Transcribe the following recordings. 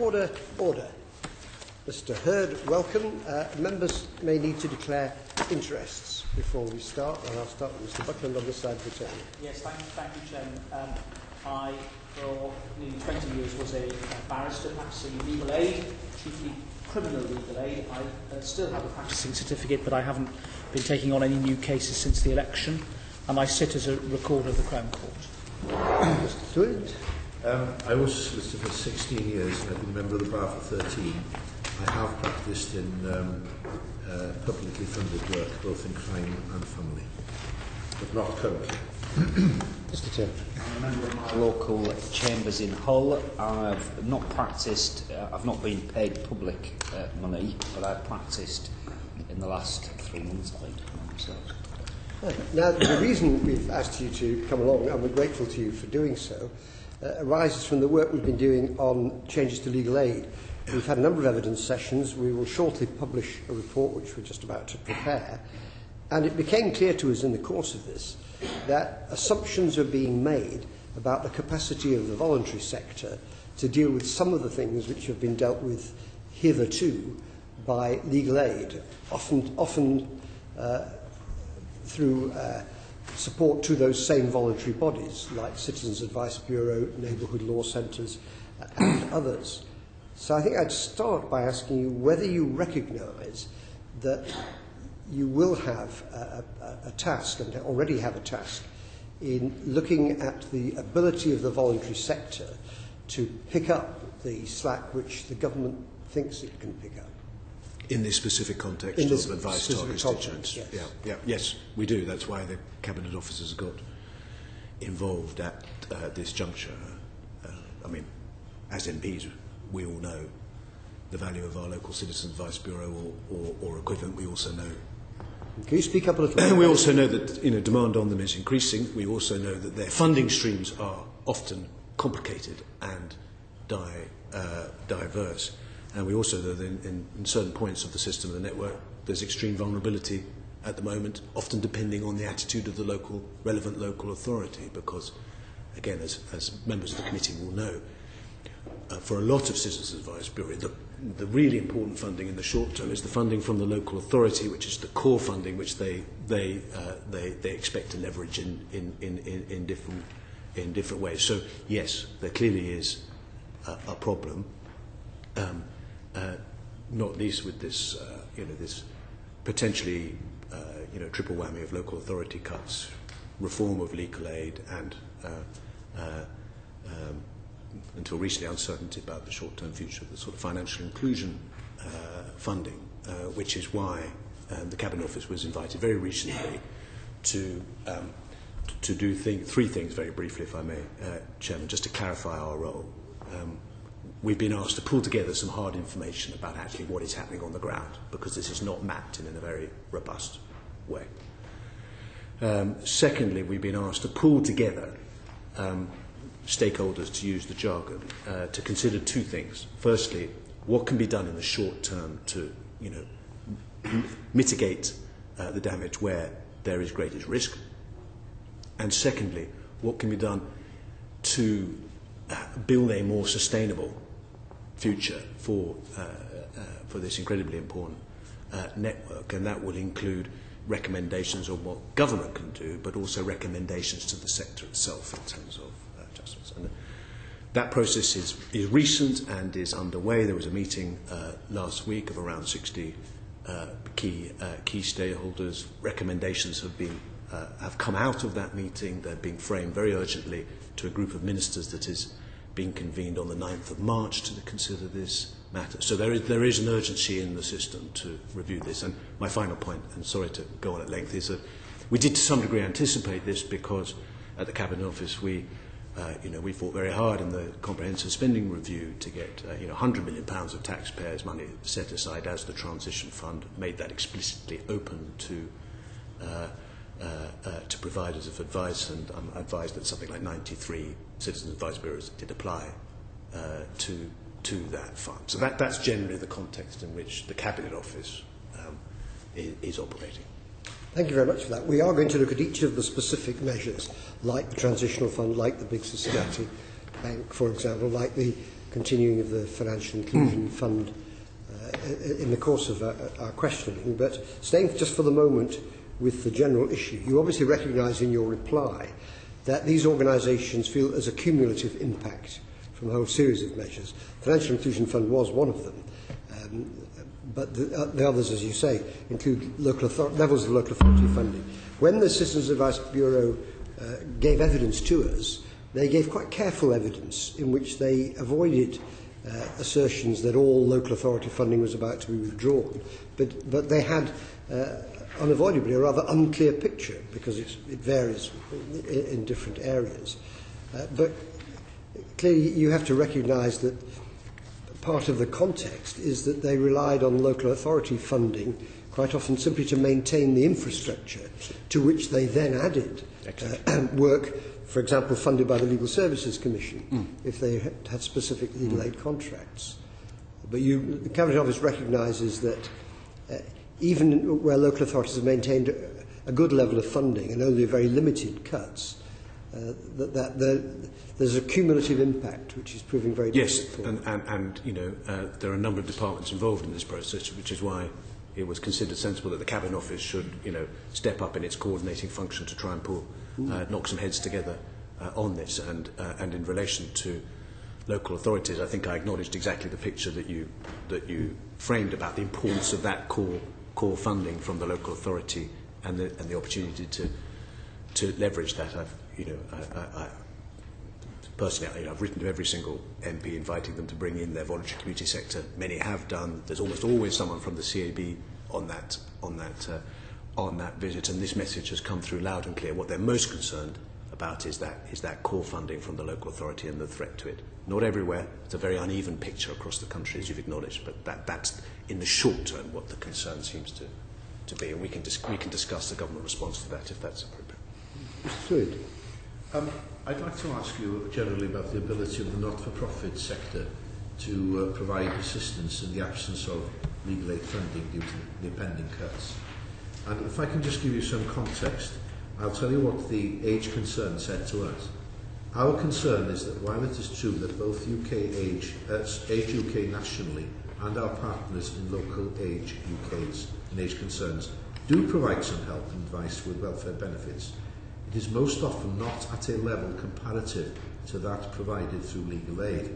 Order, order. Mr. Hurd, welcome. Members may need to declare interests before we start, and I'll start with Mr. Buckland on this side of the table. Yes, thank you, Chairman. I, for nearly 20 years, was a barrister practising legal aid, chiefly criminal legal aid. I still have a practising certificate, but I haven't been taking on any new cases since the election, and I sit as a recorder of the Crown Court. Mr. Stewart. I was solicitor for 16 years and I've been a member of the bar for 13. I have practised in publicly funded work, both in crime and family, but not currently. Mr. Tim. I'm a member of my local chambers in Hull. I've not practised, I've not been paid public money, but I've practised in the last 3 months, I think, myself. Now, the reason we've asked you to come along, and we're grateful to you for doing so, arises from the work we've been doing on changes to legal aid. We've had a number of evidence sessions. We will shortly publish a report which we're just about to prepare. And it became clear to us in the course of this that assumptions are being made about the capacity of the voluntary sector to deal with some of the things which have been dealt with hitherto by legal aid, often through support to those same voluntary bodies like Citizens Advice Bureau, neighbourhood law centres and others. So I think I'd start by asking you whether you recognise that you will have a task, and already have a task, in looking at the ability of the voluntary sector to pick up the slack which the government thinks it can pick up. In this specific context In this of advice to our constituents. Yes. Yes, we do. That's why the Cabinet officers got involved at this juncture. I mean, as MPs, we all know the value of our local Citizens Advice Bureau or equivalent. We also know. Can you speak up a little bit? We also know that demand on them is increasing. We also know that their funding streams are often complicated and diverse. And we also know that in certain points of the system of the network, there's extreme vulnerability at the moment, often depending on the attitude of the relevant local authority, because, again, as members of the committee will know, for a lot of Citizens Advice Bureau, the really important funding in the short term is the funding from the local authority, which is the core funding which they expect to leverage in different ways. So yes, there clearly is a problem. Not least with this, this potentially, triple whammy of local authority cuts, reform of legal aid, and until recently uncertainty about the short-term future of the sort of financial inclusion funding, which is why the Cabinet Office was invited very recently to do three things very briefly, if I may, Chairman, just to clarify our role. We've been asked to pull together some hard information about actually what is happening on the ground, because this is not mapped in a very robust way. Secondly, we've been asked to pull together stakeholders, to use the jargon, to consider two things. Firstly, what can be done in the short term to mitigate the damage where there is greatest risk, and secondly, what can be done to build a more sustainable future for this incredibly important network, and that will include recommendations on what government can do, but also recommendations to the sector itself in terms of adjustments. And that process is recent and is underway. There was a meeting last week of around 60 key stakeholders. Recommendations have come out of that meeting. They're being framed very urgently to a group of ministers that is being convened on the 9th of March to consider this matter. So there is an urgency in the system to review this. And my final point, and sorry to go on at length, is that we did to some degree anticipate this, because at the Cabinet Office we fought very hard in the comprehensive spending review to get £100 million of taxpayers' money set aside as the transition fund, made that explicitly open to providers of advice, and I'm advised that something like 93 Citizens Advice Bureaus did apply to that fund. So that's generally the context in which the Cabinet Office is operating. Thank you very much for that. We are going to look at each of the specific measures, like the transitional fund, like the Big Society Bank, for example, like the continuing of the Financial Inclusion Fund in the course of our questioning, but staying just for the moment with the general issue, you obviously recognise in your reply that these organisations feel there's a cumulative impact from a whole series of measures. The Financial Inclusion Fund was one of them, but the others, as you say, include levels of local authority funding. When the Citizens Advice Bureau gave evidence to us, they gave quite careful evidence in which they avoided assertions that all local authority funding was about to be withdrawn, but they had unavoidably a rather unclear picture because it varies in different areas. But clearly you have to recognise that part of the context is that they relied on local authority funding quite often simply to maintain the infrastructure, to which they then added work, for example, funded by the Legal Services Commission, if they had specific legal aid contracts. But the Cabinet Office recognises that even where local authorities have maintained a good level of funding and only very limited cuts, there's a cumulative impact which is proving very difficult. Yes, and you know, there are a number of departments involved in this process, which is why it was considered sensible that the Cabinet Office should, you know, step up in its coordinating function to try and knock some heads together on this. And in relation to local authorities, I think I acknowledged exactly the picture that you framed about the importance of that core funding from the local authority and the opportunity to leverage that. Personally, I've written to every single MP inviting them to bring in their voluntary community sector. Many have done. There's almost always someone from the CAB on that visit, and this message has come through loud and clear. What they're most concerned about is that core funding from the local authority and the threat to it. Not everywhere. It's a very uneven picture across the country, as you've acknowledged, but that's in the short term what the concern seems to be, and we can discuss the government response to that if that's appropriate. Mr. Hurd. I'd like to ask you generally about the ability of the not-for-profit sector to provide assistance in the absence of legal aid funding due to the pending cuts. And if I can just give you some context, I'll tell you what the Age Concern said to us. Our concern is that while it is true that both Age UK nationally and our partners in local Age UKs and Age Concerns do provide some help and advice with welfare benefits, it is most often not at a level comparative to that provided through legal aid.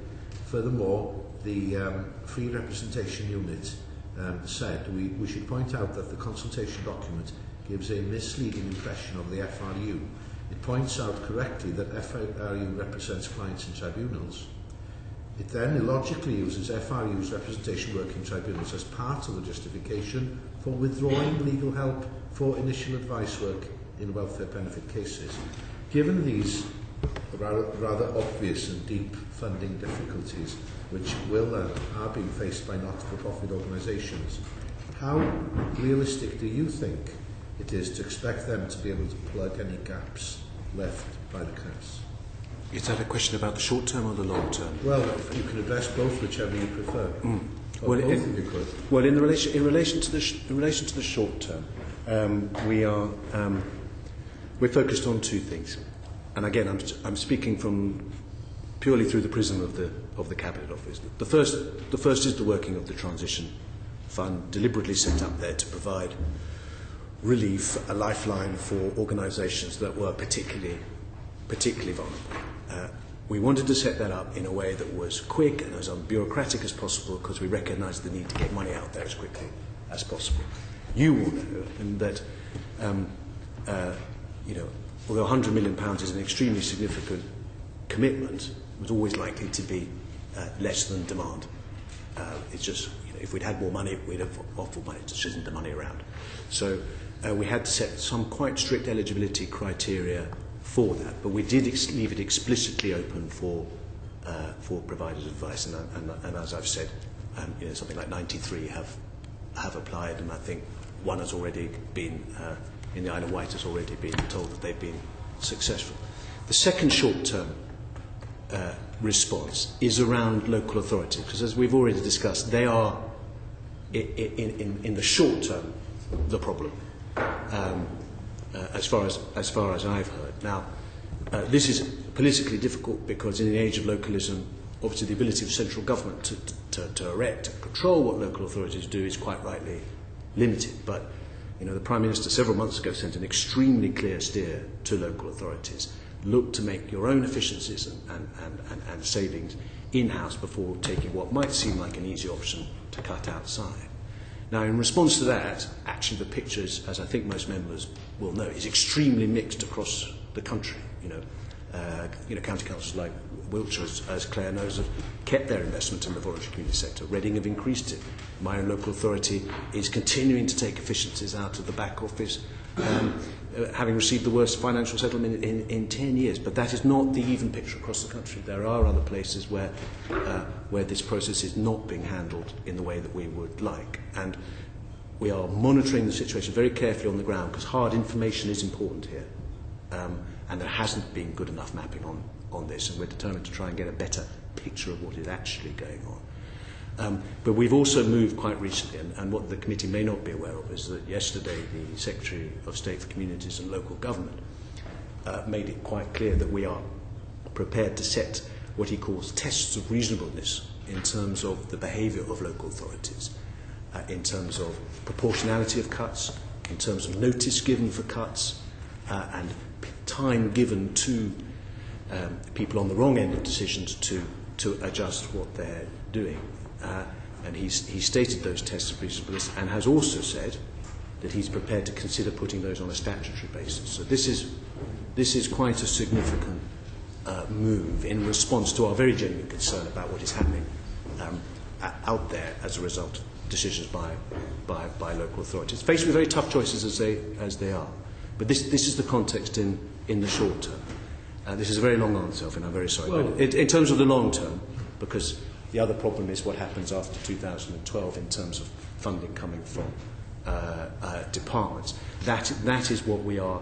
Furthermore, the Free Representation Unit said we should point out that the consultation document gives a misleading impression of the FRU. It points out correctly that FRU represents clients in tribunals. It then illogically uses FRU's representation work in tribunals as part of the justification for withdrawing legal help for initial advice work in welfare benefit cases. Given these rather obvious and deep funding difficulties which will and are being faced by not-for-profit organisations, how realistic do you think it is to expect them to be able to plug any gaps left by the cuts? Is that a question about the short term or the long term? Well, you can address both, whichever you prefer. Well, both if you could. Well, in relation to the short term, we're focused on two things, and again, I'm speaking from purely through the prism of the Cabinet Office. The first is the working of the Transition Fund, deliberately set up there to provide relief, a lifeline for organisations that were particularly vulnerable. We wanted to set that up in a way that was quick and as unbureaucratic as possible because we recognised the need to get money out there as quickly as possible. You will know that although £100 million is an extremely significant commitment, it was always likely to be less than demand. It's just, if we'd had more money, we'd have offered money. It just isn't the money around. So we had to set some quite strict eligibility criteria for that, but we did leave it explicitly open for providers' advice, and as I've said, something like 93 have applied, and I think one has already been, in the Isle of Wight, has already been told that they've been successful. The second short-term response is around local authorities, because as we've already discussed, they are, in the short term, the problem, as far as I've heard. Now, this is politically difficult because in the age of localism, obviously the ability of central government to erect and control what local authorities do is quite rightly limited. But the Prime Minister several months ago sent an extremely clear steer to local authorities. Look to make your own efficiencies and savings in-house before taking what might seem like an easy option to cut outside. Now, in response to that, actually the picture, as I think most members will know, is extremely mixed across the country. County councils like Wiltshire, as Claire knows, have kept their investment in the voluntary community sector. Reading have increased it. My own local authority is continuing to take efficiencies out of the back office, having received the worst financial settlement in 10 years. But that is not the even picture across the country. There are other places where this process is not being handled in the way that we would like. And we are monitoring the situation very carefully on the ground, because hard information is important here. And there hasn't been good enough mapping on this, and we're determined to try and get a better picture of what is actually going on. But we've also moved quite recently, and what the committee may not be aware of is that yesterday the Secretary of State for Communities and Local Government made it quite clear that we are prepared to set what he calls tests of reasonableness in terms of the behaviour of local authorities, in terms of proportionality of cuts, in terms of notice given for cuts, and time given to people on the wrong end of decisions to adjust what they're doing. And he stated those tests of reasonableness, and has also said that he's prepared to consider putting those on a statutory basis. So this is quite a significant move in response to our very genuine concern about what is happening out there as a result of decisions by local authorities, faced with very tough choices as they are. But this is the context in the short term. This is a very long answer, and I'm very sorry. Well, but in terms of the long term, because the other problem is what happens after 2012 in terms of funding coming from departments. That is what we are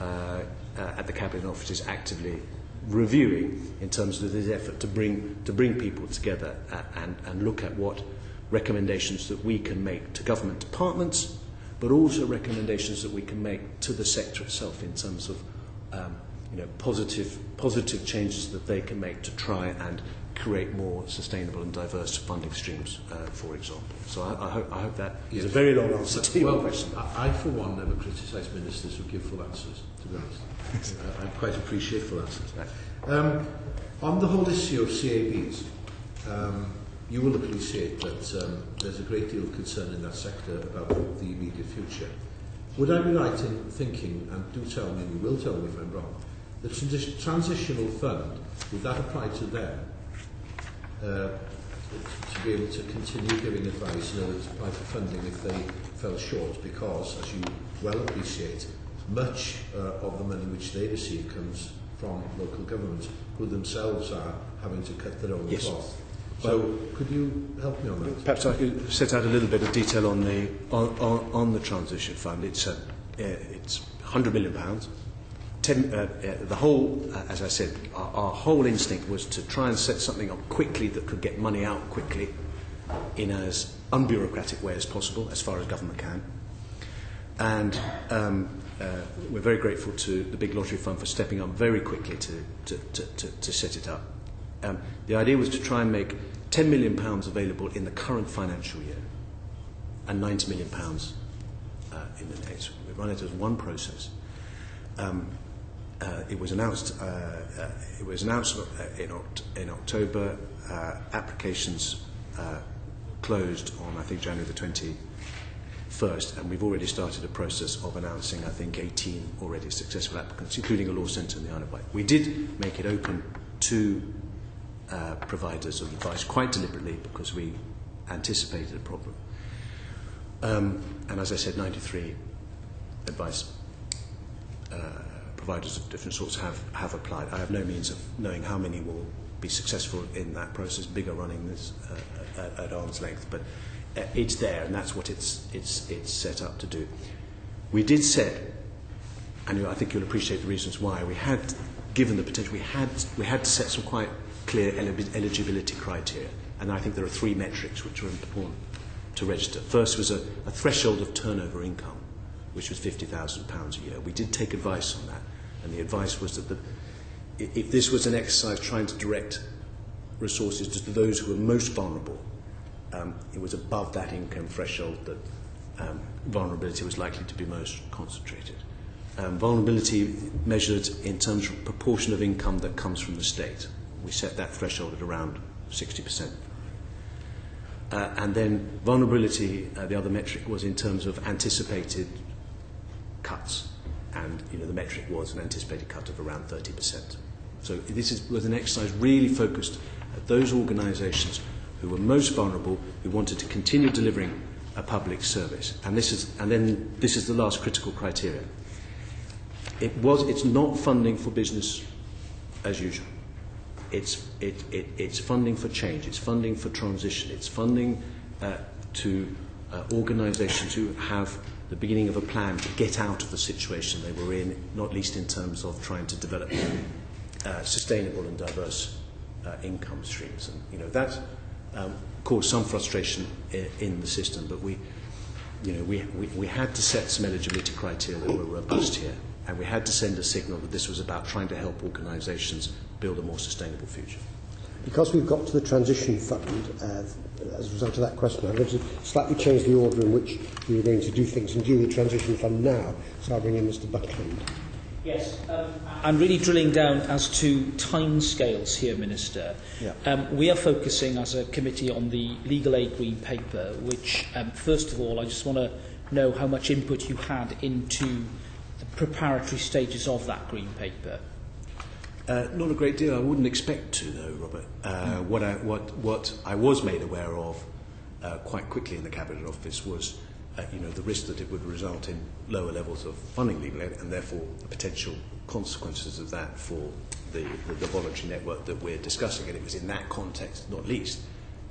at the Cabinet Office actively reviewing in terms of this effort to bring people together and look at what recommendations that we can make to government departments, but also recommendations that we can make to the sector itself in terms of positive changes that they can make to try and create more sustainable and diverse funding streams, for example. So I hope that is a very long answer to your question. I, for one, never criticise ministers who give full answers, to be honest. I quite appreciate full answers. On the whole issue of CABs, you will appreciate that there's a great deal of concern in that sector about the immediate future. Would I be right in thinking, and do tell me, and you will tell me if I'm wrong, the transitional fund, would that apply to them to be able to continue giving advice, in other words, apply for funding if they fell short? Because, as you well appreciate, much of the money which they receive comes from local governments, who themselves are having to cut their own cloth. So, could you help me on that? Perhaps I could set out a little bit of detail on the transition fund. It's £100 million. The whole, as I said, our whole instinct was to try and set something up quickly that could get money out quickly in as unbureaucratic way as possible, as far as government can. And we're very grateful to the Big Lottery Fund for stepping up very quickly to set it up. The idea was to try and make £10 million available in the current financial year and £90 million in the next. We run it as one process. It was announced in October. Applications closed on, I think, January the 21st, and we've already started a process of announcing, I think, 18 already successful applicants, including a law centre in the Isle of Wight. We did make it open to providers of advice quite deliberately because we anticipated a problem. And as I said, 93 advice providers of different sorts have applied. I have no means of knowing how many will be successful in that process. Bigger running this at arm's length, but it's there, and that's what it's set up to do. We did set, and I think you'll appreciate the reasons why. We had, given the potential, we had to set some quite clear eligibility criteria, and I think there are three metrics which are important to register. First was a threshold of turnover income, which was £50,000 a year. We did take advice on that, and the advice was that if this was an exercise trying to direct resources to those who are most vulnerable. It was above that income threshold that vulnerability was likely to be most concentrated. Vulnerability measured in terms of proportion of income that comes from the state. We set that threshold at around 60%. And then vulnerability, the other metric, was in terms of anticipated cuts. And the metric was an anticipated cut of around 30%. So this was an exercise really focused at those organisations who were most vulnerable, who wanted to continue delivering a public service. And this is the last critical criteria. It's not funding for business as usual. It's funding for change. It's funding for transition. It's funding to organisations who have the beginning of a plan to get out of the situation they were in, not least in terms of trying to develop sustainable and diverse income streams. And that caused some frustration in the system, but we had to set some eligibility criteria that were robust here, and we had to send a signal that this was about trying to help organisations build a more sustainable future. Because we've got to the transition fund, as a result of that question, I'm going to slightly change the order in which we were going to do things and do the transition fund now. So I'll bring in Mr. Buckland. Yes, I'm really drilling down as to timescales here, Minister. Yeah. We are focusing as a committee on the legal aid green paper, which, first of all, I just want to know how much input you had into the preparatory stages of that green paper. Not a great deal. I wouldn't expect to, though, Robert. What I was made aware of quite quickly in the Cabinet Office was the risk that it would result in lower levels of funding legal aid, and therefore the potential consequences of that for the voluntary network that we're discussing. And it was in that context, not least,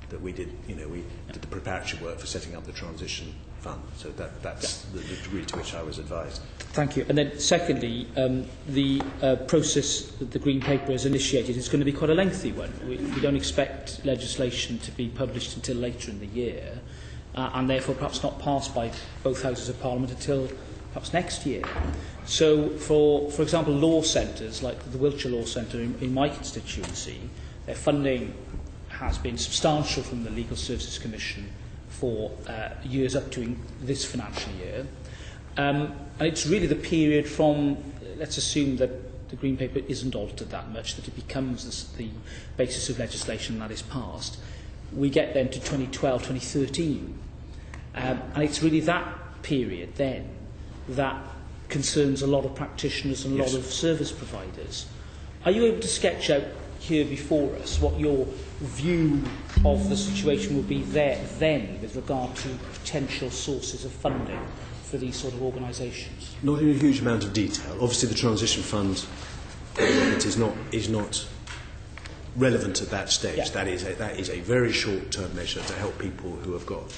that we did the preparatory work for setting up the transition fund. So that's the degree to which I was advised. Thank you. And then secondly, the process that the Green Paper has initiated is going to be quite a lengthy one. We don't expect legislation to be published until later in the year, and therefore perhaps not passed by both Houses of Parliament until perhaps next year. So for example, law centres, like the Wiltshire Law Centre in my constituency, their funding has been substantial from the Legal Services Commission for years up to this financial year. And it's really the period from, let's assume that the Green Paper isn't altered that much, that it becomes the basis of legislation that is passed. We get then to 2012, 2013. And it's really that period then that concerns a lot of practitioners and a lot of service providers. Are you able to sketch out here before us what your view of the situation will be there then with regard to potential sources of funding for these sort of organisations? Not in a huge amount of detail. Obviously, the transition fund it is not relevant at that stage. Yeah. That is a very short-term measure to help people who have got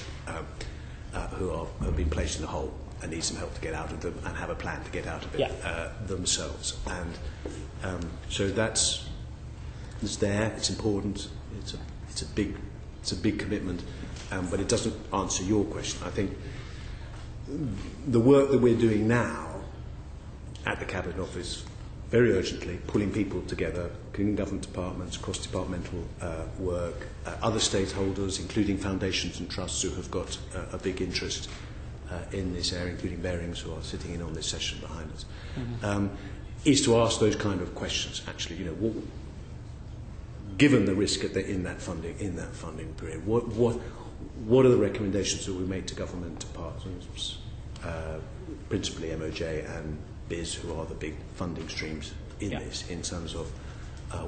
have been placed in a hole and need some help to get out of them and have a plan to get out of it themselves. And so it's there. It's important. It's a big commitment, but it doesn't answer your question. I think the work that we're doing now at the Cabinet Office, very urgently, pulling people together, including government departments, cross-departmental work, other stakeholders, including foundations and trusts who have got a big interest in this area, including Bearings, who are sitting in on this session behind us, is to ask those kind of questions. Actually, given the risk in that funding period, what are the recommendations that we make to government departments, principally MOJ and BIS, who are the big funding streams in this, in terms of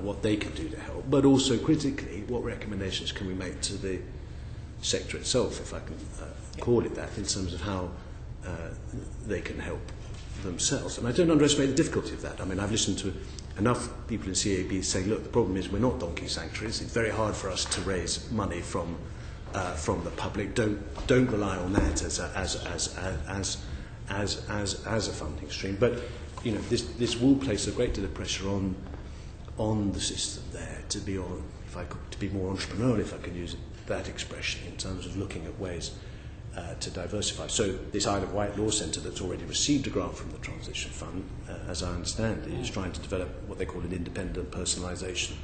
what they can do to help, but also critically, what recommendations can we make to the sector itself, if I can call it that, in terms of how they can help themselves. And I don't underestimate the difficulty of that. I mean, I've listened to enough people in CAB saying, look, the problem is we're not donkey sanctuaries. It's very hard for us to raise money from the public. Don't rely on that as a funding stream. But this will place a great deal of pressure on the system there to be more entrepreneurial, if I can use that expression, in terms of looking at ways to diversify. So this Isle of Wight Law Centre that's already received a grant from the Transition Fund, as I understand it, is trying to develop what they call an independent personalisation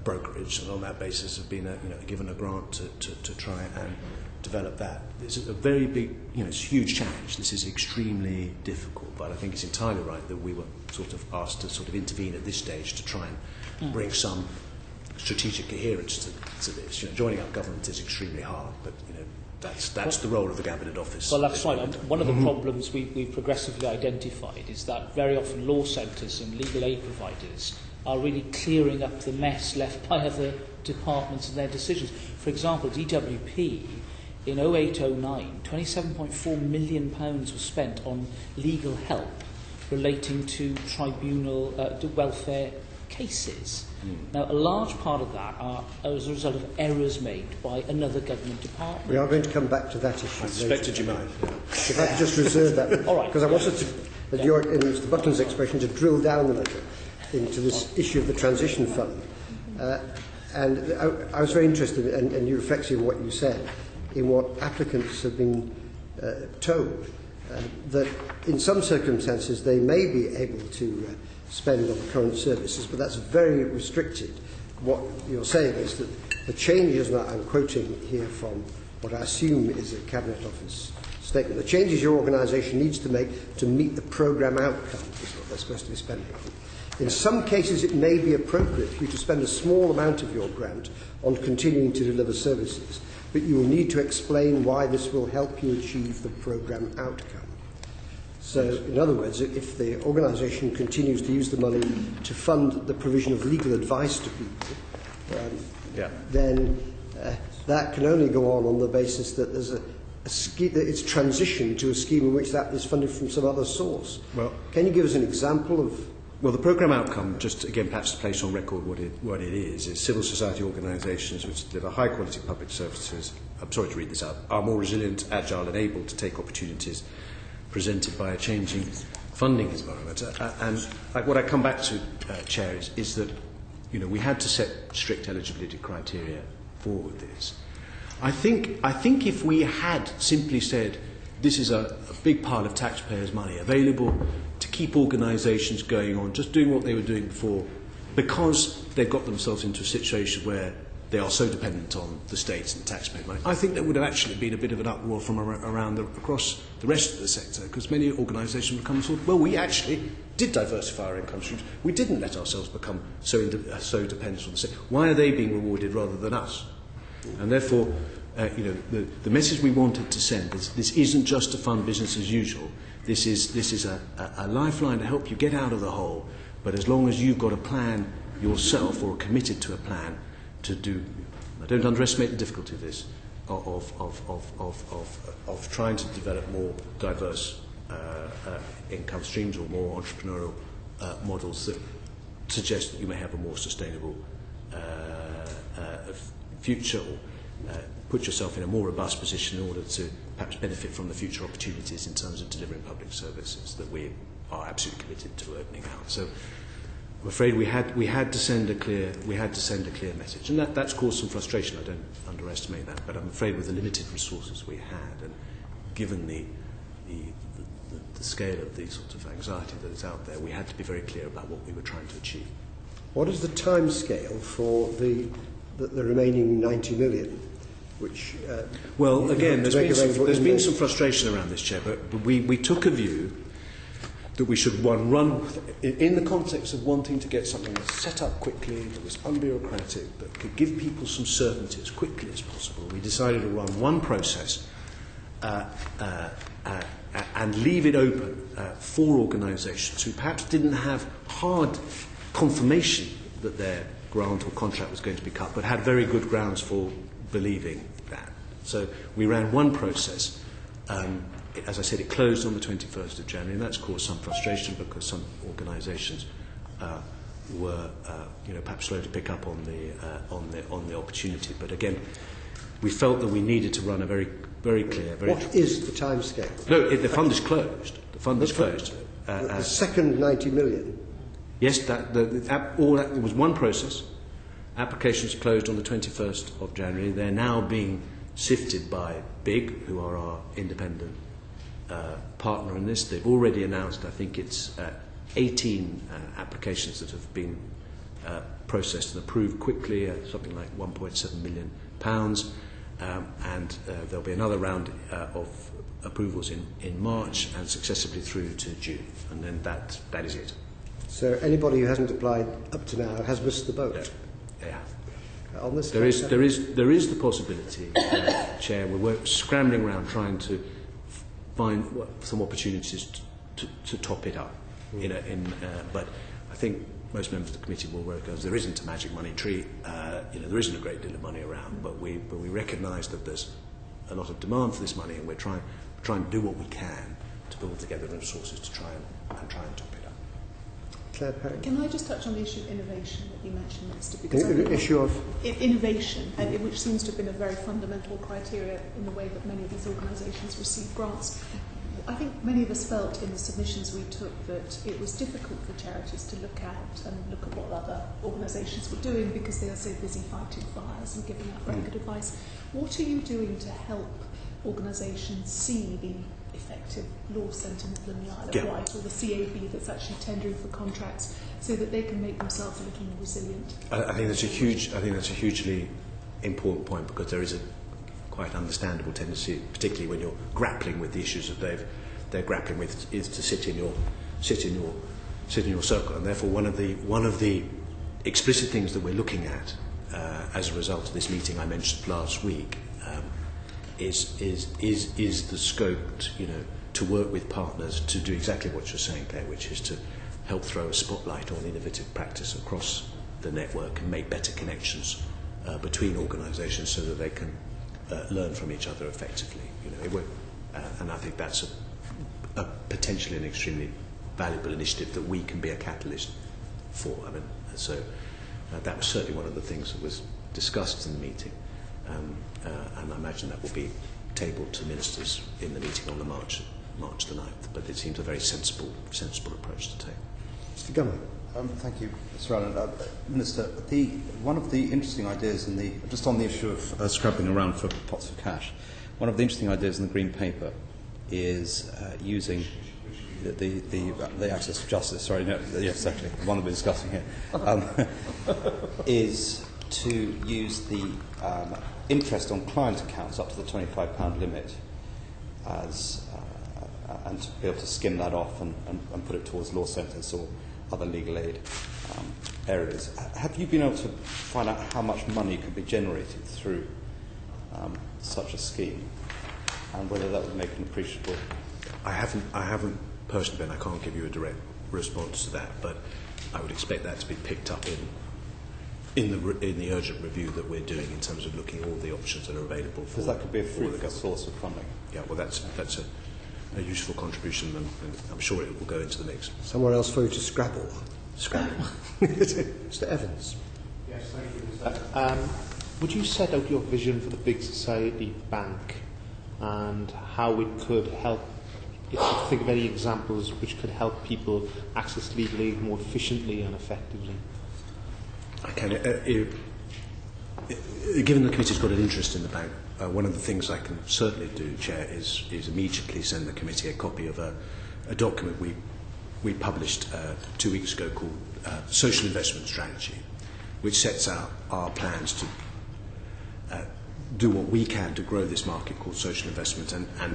brokerage, and on that basis have been given a grant to try and develop that. It's a very big, it's a huge challenge. This is extremely difficult, but I think it's entirely right that we were sort of asked to sort of intervene at this stage to try and bring some strategic coherence to this. Joining up government is extremely hard, but that's the role of the Cabinet Office. Well, that's right. One of the problems we've progressively identified is that very often law centres and legal aid providers are really clearing up the mess left by other departments and their decisions. For example, DWP, in 0809, £27.4 million was spent on legal help relating to tribunal welfare cases. Now, a large part of that are as a result of errors made by another government department. We are going to come back to that issue. I suspected you might. If I could just reserve that. All right. Because I wanted to, in Mr. Button's expression, to drill down a little into this issue of the transition fund. And I was very interested, and you reflected on what you said, in what applicants have been told, that in some circumstances they may be able to spend on current services, but that's very restricted. What you're saying is that the changes, and I'm quoting here from what I assume is a Cabinet Office statement, the changes your organisation needs to make to meet the programme outcome is what they're supposed to be spending on. In some cases, it may be appropriate for you to spend a small amount of your grant on continuing to deliver services, but you will need to explain why this will help you achieve the programme outcome. So, in other words, if the organisation continues to use the money to fund the provision of legal advice to people, then that can only go on the basis that there's a scheme, that it's transitioned to a scheme in which that is funded from some other source. Well, can you give us an example of? Well, the programme outcome, just again perhaps to place on record what it is civil society organisations which deliver high quality public services, I'm sorry to read this out, are more resilient, agile and able to take opportunities presented by a changing funding environment. And what I come back to, Chair, is that we had to set strict eligibility criteria for this. I think if we had simply said this is a big pile of taxpayers' money available to keep organisations going on, just doing what they were doing before, because they've got themselves into a situation where they are so dependent on the state and taxpayer money, I think there would have actually been a bit of an uproar from across the rest of the sector, because many organisations would come and thought, well, we actually did diversify our income streams. We didn't let ourselves become so dependent on the state. Why are they being rewarded rather than us? And therefore, the message we wanted to send is this isn't just to fund business as usual. This is a lifeline to help you get out of the hole. But as long as you've got a plan yourself or are committed to a plan to do, I don't underestimate the difficulty of this, of trying to develop more diverse income streams or more entrepreneurial models that suggest that you may have a more sustainable future, or put yourself in a more robust position in order to perhaps benefit from the future opportunities in terms of delivering public services that we are absolutely committed to opening out. So I'm afraid we had to send a clear message, and that's caused some frustration. I don't underestimate that, but I'm afraid with the limited resources we had, and given the scale of the sort of anxiety that is out there, we had to be very clear about what we were trying to achieve. What is the time scale for the remaining 90 million? Which, well, again, there's been some frustration around this, Chair, but we took a view that we should run in the context of wanting to get something that's set up quickly, that was unbureaucratic, that could give people some certainty as quickly as possible. We decided to run one process and leave it open for organisations who perhaps didn't have hard confirmation that their grant or contract was going to be cut, but had very good grounds for believing that. So we ran one process. As I said, it closed on the 21st of January, and that's caused some frustration because some organisations were, perhaps slow to pick up on the opportunity. But again, we felt that we needed to run a very, very clear. What is the timescale? No, the fund is closed. The fund is closed. The second 90 million. Yes, it was one process. Applications closed on the 21st of January. They're now being sifted by BIG, who are our independent partner in this. They've already announced, I think it's 18 applications that have been processed and approved quickly, something like £1.7 million, and there'll be another round of approvals in March and successively through to June, and then that is it. So anybody who hasn't applied up to now has missed the boat. Yeah. On this There is the possibility, Chair. We're scrambling around trying to find some opportunities to top it up. But I think most members of the committee will recognise there isn't a magic money tree. There isn't a great deal of money around, but we recognise that there's a lot of demand for this money, and we're trying to do what we can to pull together the resources to try and top it up. Claire Perry. Can I just touch on the issue of innovation that you mentioned, Minister? Because The issue of innovation, and which seems to have been a very fundamental criteria in the way that many of these organisations receive grants. I think many of us felt in the submissions we took that it was difficult for charities to look at what other organisations were doing because they are so busy fighting fires and giving out very good advice. What are you doing to help organisations see the effective law centre model in the Isle of Wight, or the CAB that's actually tendering for contracts, so that they can make themselves a little more resilient? I think that's a hugely important point, because there is a quite understandable tendency, particularly when you're grappling with the issues that they're grappling with, is to sit in your circle, and therefore one of the explicit things that we're looking at as a result of this meeting I mentioned last week is the scope to work with partners to do exactly what you're saying, Claire, which is to help throw a spotlight on innovative practice across the network and make better connections between organisations so that they can learn from each other effectively. And I think that's a potentially an extremely valuable initiative that we can be a catalyst for. That was certainly one of the things that was discussed in the meeting, and I imagine that will be tabled to ministers in the meeting on the March the 9th. But it seems a very sensible approach to take. Mr. Gummer. Thank you, Mr. Allen. Minister, one of the interesting ideas just on the issue of scrabbling around for pots of cash, one of the interesting ideas in the Green Paper is using the access to justice. Sorry, no, yes, actually, the one that we're discussing here, is to use the interest on client accounts up to the £25 limit and to be able to skim that off and put it towards law centres or other legal aid areas. Have you been able to find out how much money could be generated through such a scheme, and whether that would make an appreciable? I haven't personally been. I can't give you a direct response to that, but I would expect that to be picked up in the urgent review that we're doing in terms of looking at all the options that are available. Because that could be a fruitful source of funding. Yeah, well, that's a useful contribution, and I'm sure it will go into the mix. Somewhere else for you to scrabble. Mr. Evans. Yes, thank you. Would you set out your vision for the Big Society Bank and how it could help, if you think of any examples which could help people access legal aid more efficiently and effectively? Given the committee's got an interest in the bank, one of the things I can certainly do, Chair, is immediately send the committee a copy of a document we published 2 weeks ago called Social Investment Strategy, which sets out our plans to do what we can to grow this market called social investment,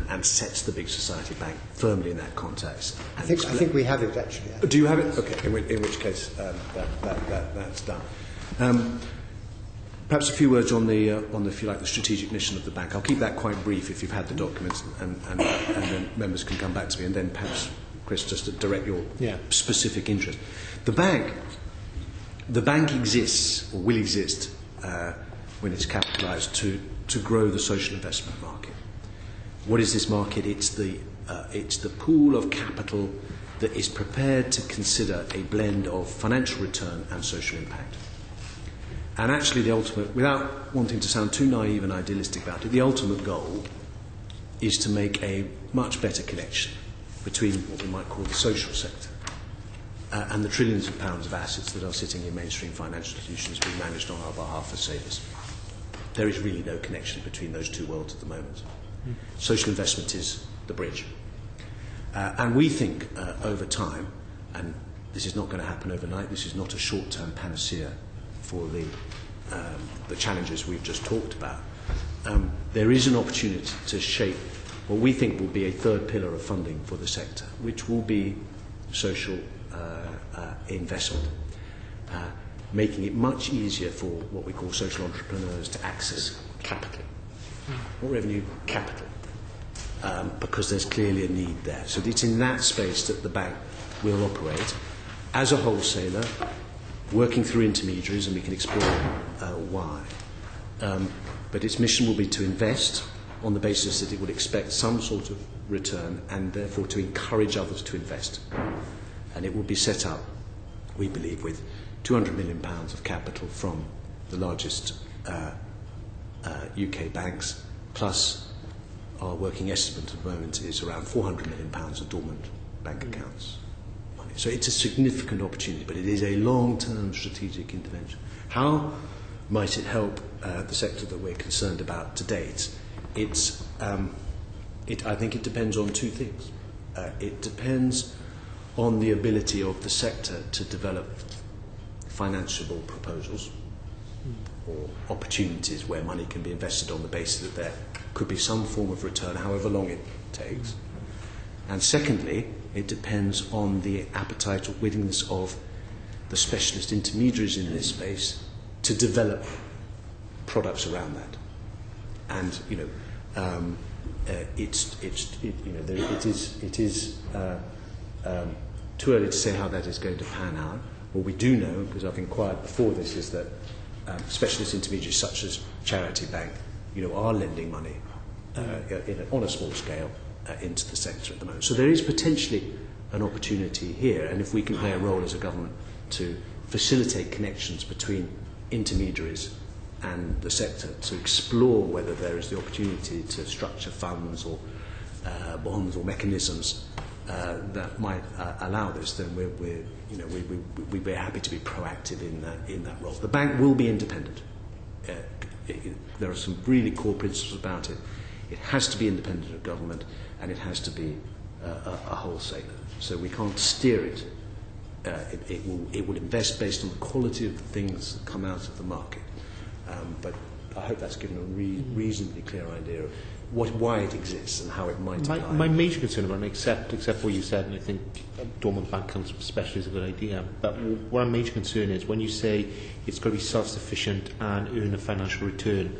and sets the Big Society Bank firmly in that context. I think we have it, actually. Do you have it? Okay, in which case that's done. Perhaps a few words on the, if you like, the strategic mission of the bank. I'll keep that quite brief if you've had the documents, and then members can come back to me, and then perhaps, Chris, just to direct your specific interest. The bank exists, or will exist, when it's capitalised, to grow the social investment market. What is this market? It's the pool of capital that is prepared to consider a blend of financial return and social impact. And actually the ultimate, without wanting to sound too naive and idealistic about it, the ultimate goal is to make a much better connection between what we might call the social sector and the trillions of pounds of assets that are sitting in mainstream financial institutions being managed on our behalf as savers. There is really no connection between those two worlds at the moment. Social investment is the bridge. And we think over time, and This is not going to happen overnight. This is not a short-term panacea for the challenges we've just talked about. There is an opportunity to shape what we think will be a third pillar of funding for the sector, which will be social investment, making it much easier for what we call social entrepreneurs to access capital, not revenue, capital, because there's clearly a need there. So it's in that space that the bank will operate as a wholesaler, working through intermediaries, and we can explore why. But its mission will be to invest on the basis that it would expect some sort of return, and therefore to encourage others to invest. And it will be set up, we believe, with £200 million of capital from the largest UK banks, plus our working estimate at the moment is around £400 million of dormant bank accounts. So it's a significant opportunity, but it is a long-term strategic intervention. How might it help the sector that we're concerned about to date? I think it depends on two things. It depends on the ability of the sector to develop financeable proposals or opportunities where money can be invested on the basis that there could be some form of return, however long it takes. And secondly, it depends on the appetite or willingness of the specialist intermediaries in this space to develop products around that. And it is too early to say how that is going to pan out. What we do know, because I've inquired before this, is that specialist intermediaries such as Charity Bank, are lending money on a small scale into the sector at the moment. So there is potentially an opportunity here, and if we can play a role as a government to facilitate connections between intermediaries and the sector to explore whether there is the opportunity to structure funds or bonds or mechanisms that might allow this, then we'd be happy to be proactive in that role. The bank will be independent. There are some really core principles about it. It has to be independent of government, and it has to be a wholesaler. So we can't steer it. It will invest based on the quality of the things that come out of the market. But I hope that's given a reasonably clear idea of why it exists and how it might apply. My major concern about it, except what you said, and I think dormant bank accounts especially is a good idea, but what our major concern is when you say it's got to be self-sufficient and earn a financial return.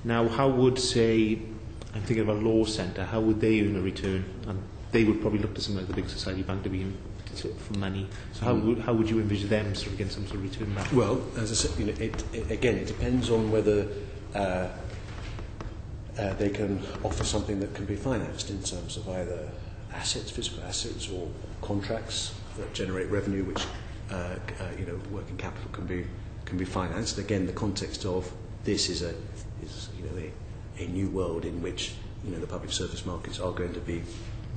Now, how would, say, I'm thinking of a law centre, how would they earn a return? And they would probably look to something like the Big Society Bank to be in for money. So how would you envisage them sort of getting some sort of return back? Well, as I said, it depends on whether they can offer something that can be financed in terms of either assets, physical assets, or contracts that generate revenue, which working capital can be financed. Again, the context of this is a new world in which the public service markets are going to be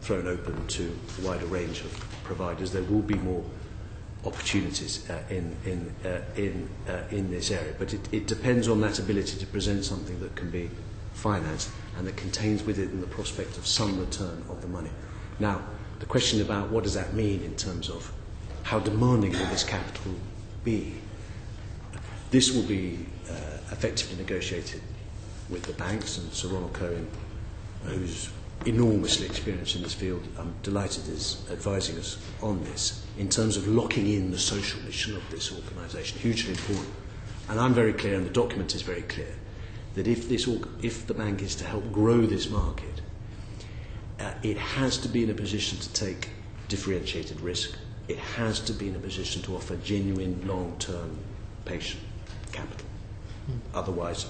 thrown open to a wider range of providers. There will be more opportunities in this area, but it depends on that ability to present something that can be financed and that contains with it the prospect of some return of the money. Now, the question about what does that mean in terms of how demanding will this capital be? This will be effectively negotiated with the banks, and Sir Ronald Cohen, who's enormously experienced in this field, I'm delighted is advising us on this in terms of locking in the social mission of this organisation. Hugely important. And I'm very clear, and the document is very clear, that if the bank is to help grow this market, it has to be in a position to take differentiated risk. It has to be in a position to offer genuine, long-term, patient capital. Otherwise,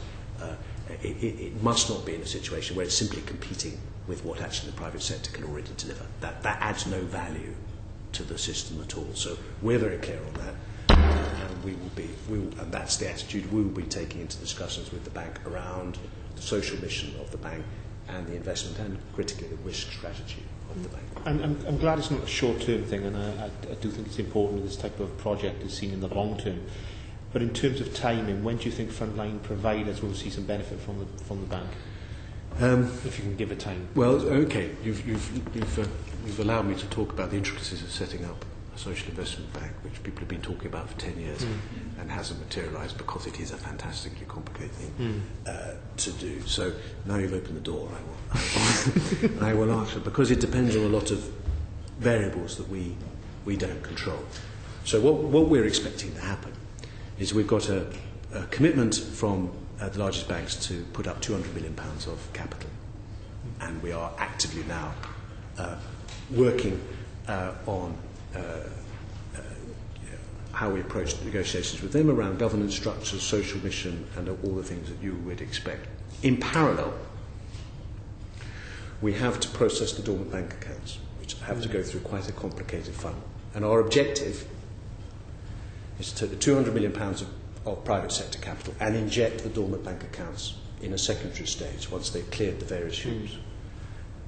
it must not be in a situation where it's simply competing with what actually the private sector can already deliver. That adds no value to the system at all. So we're very clear on that, and and that's the attitude we will be taking into discussions with the bank around the social mission of the bank and the investment and critically the risk strategy of the bank. I'm glad it's not a short-term thing, and I do think it's important that this type of project is seen in the long term. But in terms of timing, when do you think frontline providers will see some benefit from the bank? If you can give a time. Well, okay, you've allowed me to talk about the intricacies of setting up social investment bank, which people have been talking about for 10 years and hasn't materialised because it is a fantastically complicated thing to do. So now you've opened the door, I will answer, because it depends on a lot of variables that we don't control. So what we're expecting to happen is we've got a commitment from the largest banks to put up £200 million of capital, and we are actively now working on how we approach negotiations with them around governance structures, social mission, and all the things that you would expect. In parallel, we have to process the dormant bank accounts, which have to go through quite a complicated funnel. And our objective is to take the £200 million of private sector capital and inject the dormant bank accounts in a secondary stage once they've cleared the various hoops.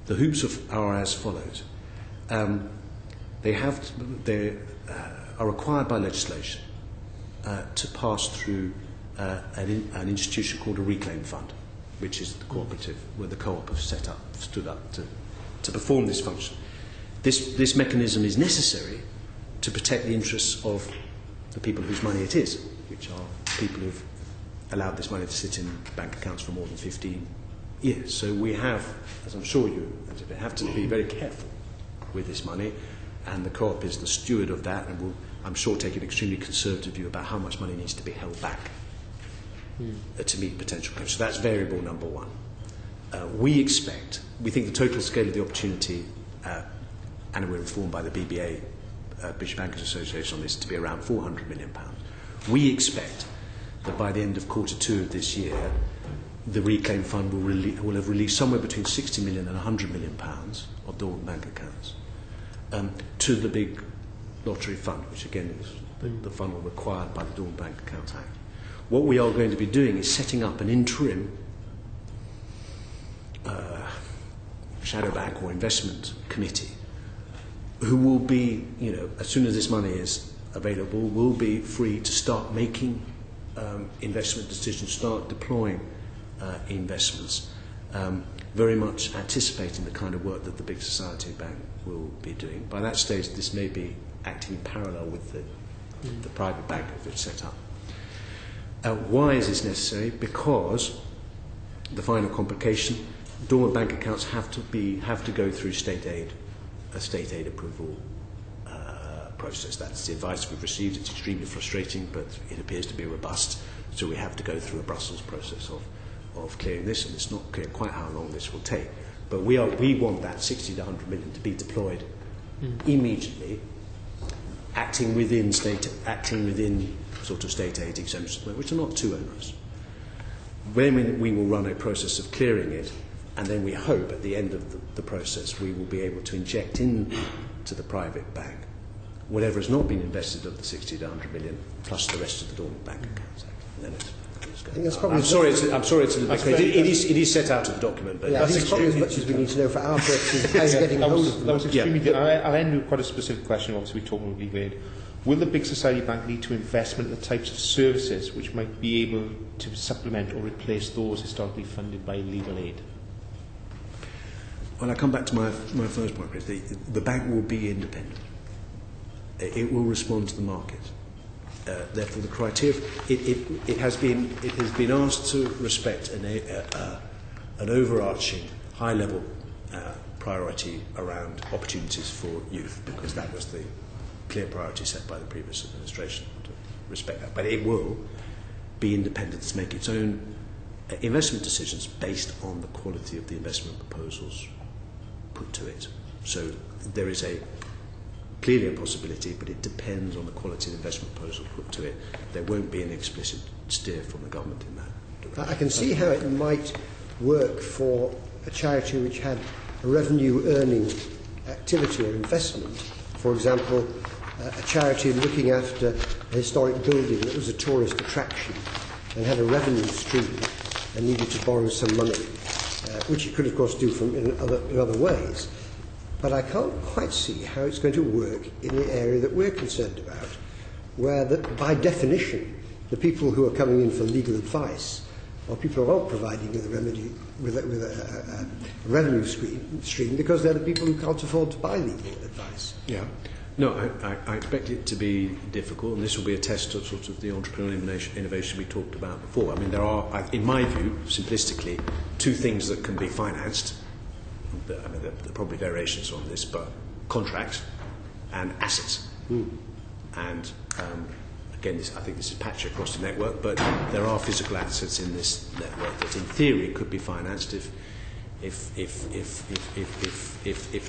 The hoops are as follows. They are required by legislation to pass through an institution called a reclaim fund, which is the cooperative where the co-op have stood up to perform this function. This mechanism is necessary to protect the interests of the people whose money it is, which are people who've allowed this money to sit in bank accounts for more than 15 years. So we have, as I'm sure you have to be very careful with this money, and the co-op is the steward of that, and will, I'm sure, take an extremely conservative view about how much money needs to be held back to meet potential claims. So that's variable number one. We think the total scale of the opportunity, and we're informed by the BBA, British Bankers Association, on this, to be around £400 million. We expect that by the end of Q2 of this year, the Reclaim Fund will have released somewhere between £60 million and £100 million of dormant bank accounts to the big lottery fund, which again is the funnel required by the Dormant Bank Accounts Act. What we are going to be doing is setting up an interim shadow bank or investment committee who will be, as soon as this money is available, will be free to start making investment decisions, start deploying investments, very much anticipating the kind of work that the Big Society Bank will be doing. By that stage, this may be acting in parallel with the private bank if it's set up. Why is this necessary? Because the final complication, dormant bank accounts have to go through a state aid approval process. That's the advice we've received. It's extremely frustrating, but it appears to be robust. So we have to go through a Brussels process of clearing this, and it's not clear quite how long this will take. But we want that 60 to 100 million to be deployed immediately, acting within sort of state aid exemptions, which are not too onerous. Then we will run a process of clearing it, and then we hope at the end of the process we will be able to inject into the private bank whatever has not been invested of the 60 to 100 million plus the rest of the dormant bank accounts. And then I think that's probably I'm sorry it's a little bit crazy. It is set out in the document, but I think it's probably as much as we need to know for our purposes how you're getting hold of them. That was extremely good. I'll end with quite a specific question. Obviously, we're talking about legal aid. Will the Big Society Bank need to investment in the types of services which might be able to supplement or replace those historically funded by legal aid? Well, I come back to my first point, Chris. The bank will be independent. It will respond to the market. Therefore, the criteria it has been asked to respect an overarching high-level priority around opportunities for youth, because that was the clear priority set by the previous administration, to respect that. But it will be independent to make its own investment decisions based on the quality of the investment proposals put to it. So there is clearly a possibility, but it depends on the quality of the investment proposal put to it. There won't be an explicit steer from the government in that direction. I can see how it might work for a charity which had a revenue-earning activity or investment. For example, a charity looking after a historic building that was a tourist attraction and had a revenue stream and needed to borrow some money, which it could, of course, do in other ways. But I can't quite see how it's going to work in the area that we're concerned about, where by definition the people who are coming in for legal advice or people who are providing with a revenue stream because they're the people who can't afford to buy legal advice. Yeah. No, I expect it to be difficult, and this will be a test of sort of the entrepreneurial innovation we talked about before. I mean, there are, in my view, simplistically, two things that can be financed. I mean, there are probably variations on this, but contracts and assets. And again, I think this is patchy across the network, but there are physical assets in this network that, in theory, could be financed if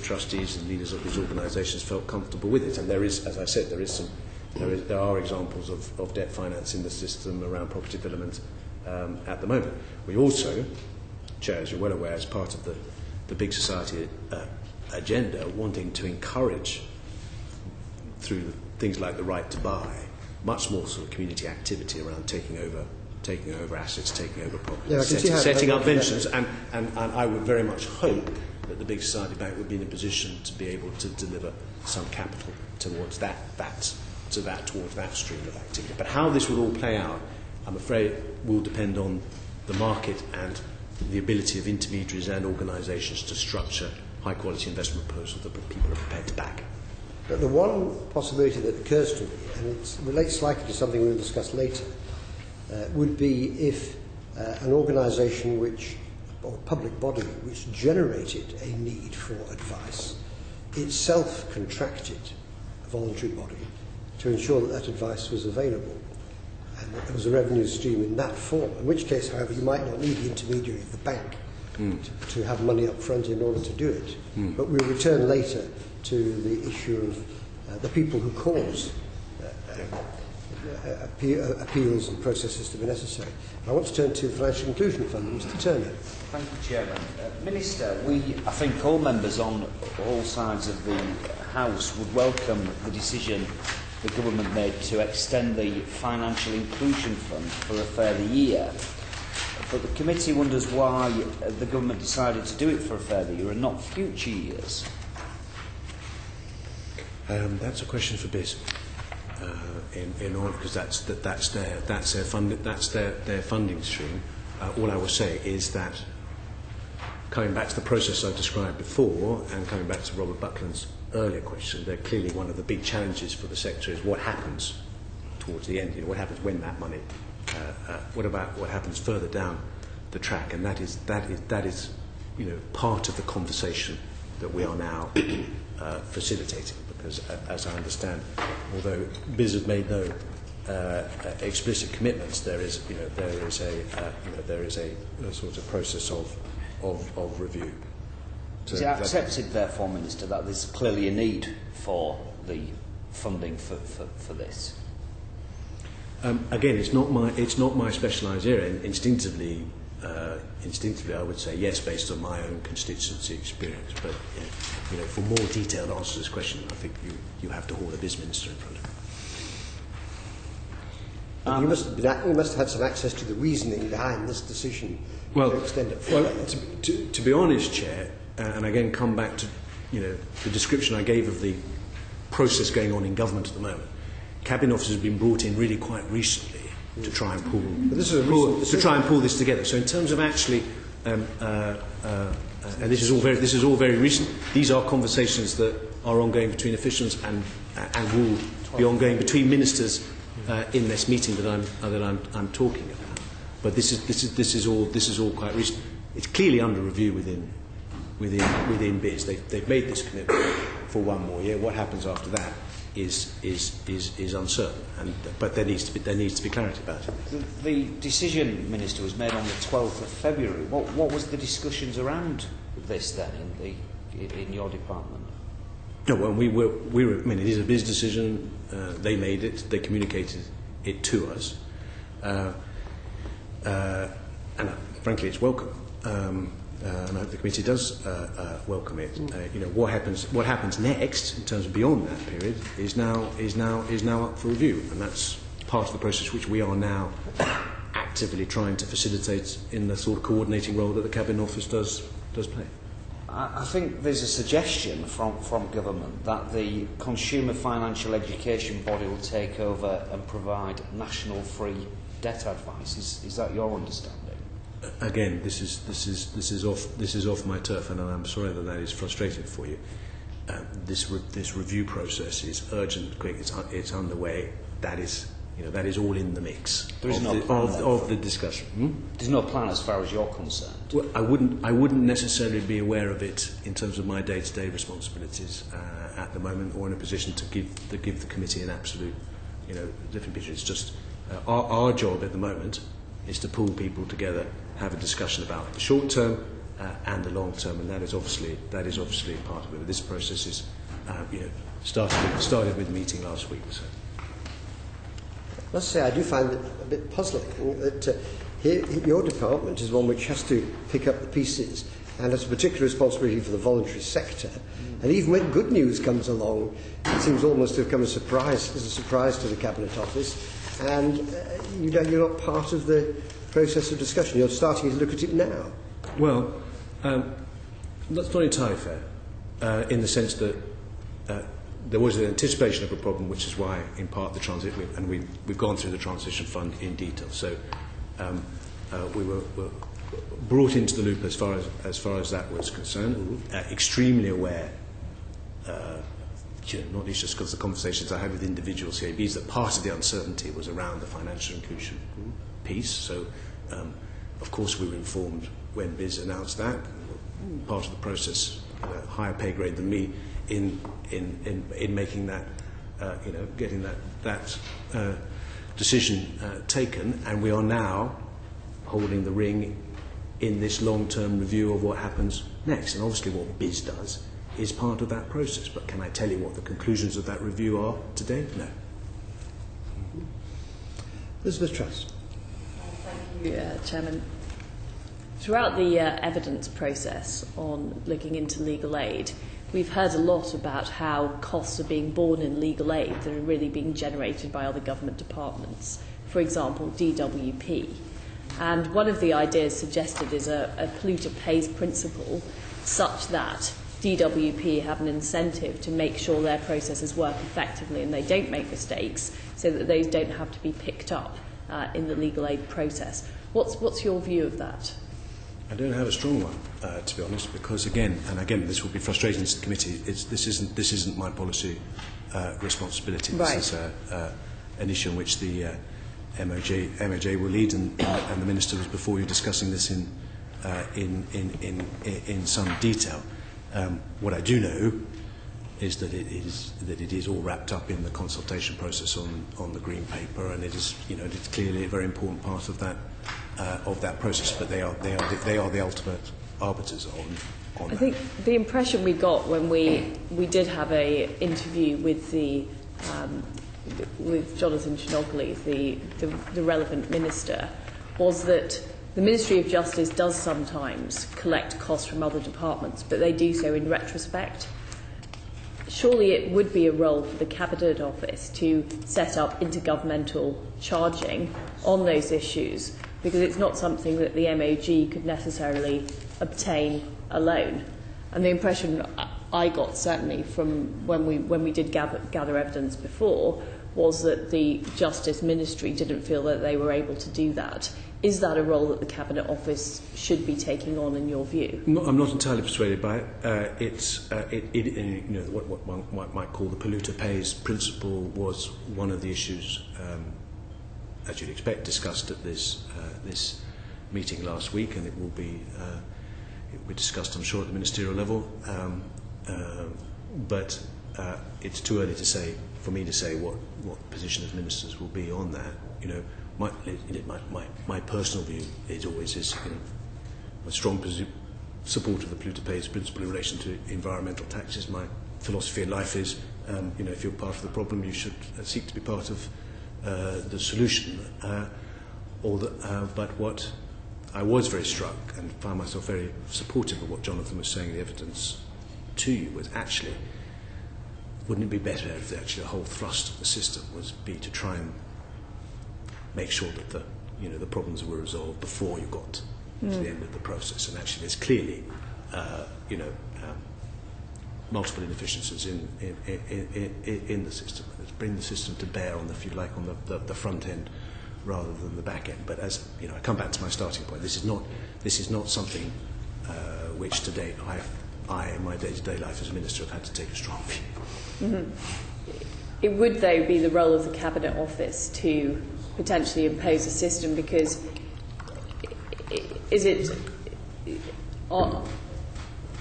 trustees and leaders of these organisations felt comfortable with it. And there is, as I said, there are examples of debt finance in the system around property development at the moment. We also, Chair, as you're well aware, as part of the Big Society agenda, wanting to encourage, through things like the right to buy, much more sort of community activity around taking over assets, taking over property, setting up ventures, and I would very much hope that the Big Society Bank would be in a position to be able to deliver some capital towards that stream of activity. But how this will all play out, I'm afraid, will depend on the market and the ability of intermediaries and organisations to structure high-quality investment proposals that people are prepared to back. But the one possibility that occurs to me, and it relates slightly to something we'll discuss later, would be if an organisation or public body which generated a need for advice itself contracted a voluntary body to ensure that advice was available and that there was a revenue stream in that form, in which case, however, you might not need the intermediary of the bank to have money up front in order to do it. But we'll return later to the issue of the people who cause appeals and processes to be necessary. I want to turn to the Financial Inclusion Fund. Mr. Turner. Thank you, Chairman. Minister, I think all members on all sides of the House would welcome the decision the government made to extend the Financial Inclusion Fund for a further year. But the committee wonders why the government decided to do it for a further year and not future years. That's a question for Biz. In order, because that's their funding stream. All I will say is that, coming back to the process I described before, and coming back to Robert Buckland's earlier question, they're clearly one of the big challenges for the sector is what happens towards the end. What happens when that money? What about what happens further down the track? And that is part of the conversation that we are now facilitating. Because, as I understand, although Biz has made no explicit commitments, there is a sort of process of review. So is it accepted, therefore, Minister, that there's clearly a need for the funding for this? Again, it's not my specialised area. Instinctively, I would say yes, based on my own constituency experience. But for more detailed answers to this question, I think you have to haul a Biz Minister in front of you. You must have had some access to the reasoning behind this decision to extend it further. Well, to be honest, Chair, and again come back to the description I gave of the process going on in government at the moment. Cabinet officers have been brought in really quite recently to try and pull this together. So in terms of actually, and this is all very recent. These are conversations that are ongoing between officials and will be ongoing between ministers in this meeting that I'm talking about. But this is all quite recent. It's clearly under review within Biz. They've made this commitment for one more year. What happens after that is uncertain, but there needs to be clarity about it. The decision, Minister, was made on the 12th of February. What was the discussions around this then in your department? No, well, we were. I mean, it is a Biz decision. They made it. They communicated it to us, and frankly, it's welcome. And I hope the committee does welcome it. What happens next in terms of beyond that period is now up for review, and that's part of the process which we are now actively trying to facilitate in the sort of coordinating role that the Cabinet Office does play. I think there's a suggestion from government that the Consumer Financial Education Body will take over and provide national free debt advice. Is that your understanding? Again, this is off my turf, and I'm sorry that is frustrating for you. this review process is urgent, quick, it's underway. That is all in the mix of the discussion. There's no plan as far as you're concerned. Well, I wouldn't necessarily be aware of it in terms of my day-to-day responsibilities at the moment, or in a position to give the committee an absolute, different picture. It's just our job at the moment is to pull people together, have a discussion about the short term and the long term, and that is obviously part of it. This process is, started with the meeting last week. So. I must say, I do find it a bit puzzling that here, your department is one which has to pick up the pieces and has a particular responsibility for the voluntary sector. And even when good news comes along, it seems almost to have come as a surprise to the Cabinet Office, and you're not part of the process of discussion. You're starting to look at it now. Well, that's not entirely fair, in the sense that there was an anticipation of a problem, which is why, in part, we've gone through the transition fund in detail. So we were brought into the loop as far as that was concerned. Extremely aware, not least just because the conversations I had with individual CABs, that part of the uncertainty was around the financial inclusion piece. So, of course, we were informed when Biz announced that. Part of the process, higher pay grade than me, in making that, getting that decision taken, and we are now holding the ring in this long-term review of what happens next. And obviously, what Biz does is part of that process. But can I tell you what the conclusions of that review are today? No. Elizabeth Truss. Thank you, Chairman. Throughout the evidence process on looking into legal aid, we've heard a lot about how costs are being borne in legal aid that are really being generated by other government departments, for example, DWP. And one of the ideas suggested is a polluter pays principle, such that DWP have an incentive to make sure their processes work effectively and they don't make mistakes, so that those don't have to be picked up in the legal aid process. What's your view of that? I don't have a strong one, to be honest, because again, this will be frustrating to the committee. This isn't my policy responsibility. Right. This is an issue in which the MOJ will lead, and the minister was before you discussing this in some detail. What I do know is that it is all wrapped up in the consultation process on the green paper, and it is it's clearly a very important part of that process. But they are the ultimate arbiters on that. I think the impression we got when we did have a interview with with Jonathan Chinogly, the relevant minister, was that the Ministry of Justice does sometimes collect costs from other departments, but they do so in retrospect. Surely it would be a role for the Cabinet Office to set up intergovernmental charging on those issues, because it's not something that the MOJ could necessarily obtain alone. And the impression I got, certainly from when we did gather evidence before, was that the Justice Ministry didn't feel that they were able to do that. Is that a role that the Cabinet Office should be taking on, in your view? I'm not entirely persuaded by it. What one might call the polluter pays principle was one of the issues, as you'd expect, discussed at this meeting last week, and it will be discussed, I'm sure, at the ministerial level. But it's too early for me to say what the position of ministers will be on that. My personal view is always a strong support of the polluter pays principle in relation to environmental taxes. My philosophy in life is, if you're part of the problem, you should seek to be part of the solution. But what I was very struck and found myself very supportive of what Jonathan was saying, the evidence to you, was actually, wouldn't it be better if the whole thrust of the system was to try and make sure that the problems were resolved before you got to the end of the process? And actually, there's clearly, multiple inefficiencies in the system. Let's bring the system to bear on, if you like, on the front end rather than the back end. But as I come back to my starting point, this is not something which to date I, in my day-to-day life as a minister, have had to take a strong view. Mm-hmm. It would, though, be the role of the Cabinet Office to potentially impose a system, because is it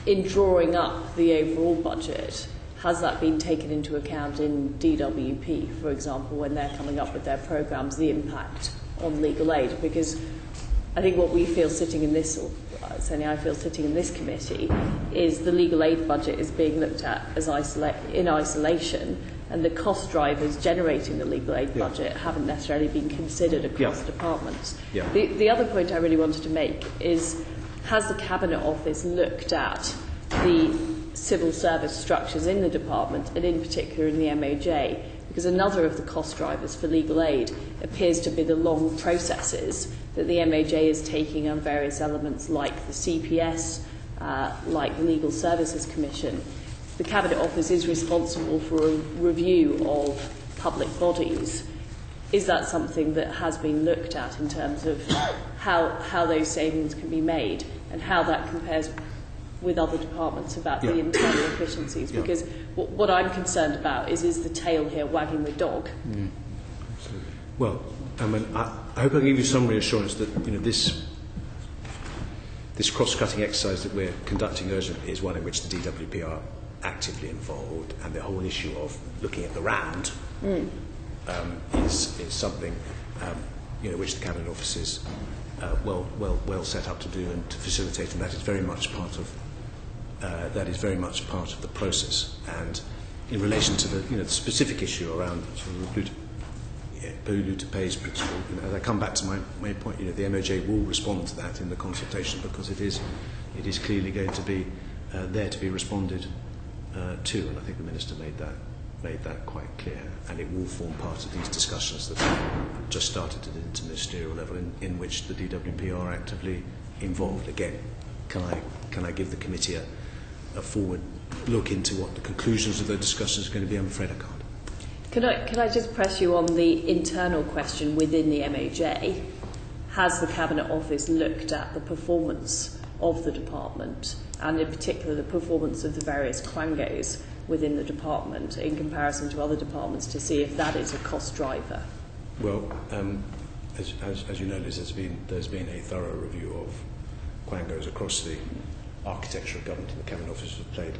in drawing up the overall budget, has that been taken into account in DWP, for example, when they're coming up with their programmes, the impact on legal aid? Because I think what we feel sitting in this, or certainly I feel sitting in this committee, is the legal aid budget is being looked at as in isolation, and the cost drivers generating the legal aid budget haven't necessarily been considered across departments. The other point I really wanted to make is, has the Cabinet Office looked at the civil service structures in the department, and in particular in the MOJ? Because another of the cost drivers for legal aid appears to be the long processes that the MOJ is taking on various elements like the CPS, like the Legal Services Commission. The Cabinet Office is responsible for a review of public bodies. Is that something that has been looked at in terms of how those savings can be made, and how that compares with other departments about the internal efficiencies? Because what I'm concerned about is the tail here wagging the dog. Well, I mean, I hope I can give you some reassurance that this cross-cutting exercise that we're conducting urgently is one in which the DWP are actively involved, and the whole issue of looking at the round is something which the Cabinet Office is well set up to do and to facilitate, and that is very much part of the process. And in relation to the specific issue around sort of polluter pays principle, as I come back to my main point, the MOJ will respond to that in the consultation, because it is clearly going to be there to be responded to, and I think the Minister made that quite clear, and it will form part of these discussions that have just started at the interministerial level, in which the DWP are actively involved. Again, can I give the committee a forward look into what the conclusions of the discussions are going to be? I'm afraid I can't. Can I just press you on the internal question within the MOJ? Has the Cabinet Office looked at the performance of the department, and in particular the performance of the various quangos within the department in comparison to other departments, to see if that is a cost driver? Well, as you know, Liz, there's been a thorough review of quangos across the architecture of government, and the Cabinet Office has played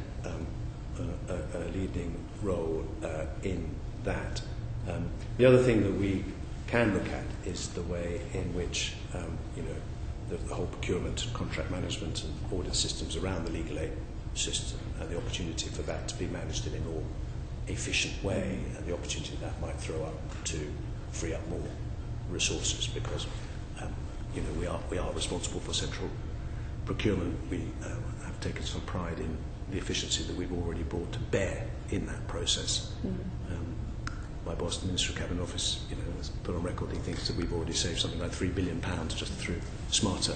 a leading role in that. The other thing that we can look at is the way in which the whole procurement, contract management and audit systems around the legal aid system, and the opportunity for that to be managed in a more efficient way, and the opportunity that might throw up to free up more resources, because we are responsible for central procurement. We have taken some pride in the efficiency that we've already brought to bear in that process. My boss, the Minister of Cabinet Office, has put on record he thinks that we've already saved something like £3 billion just through smarter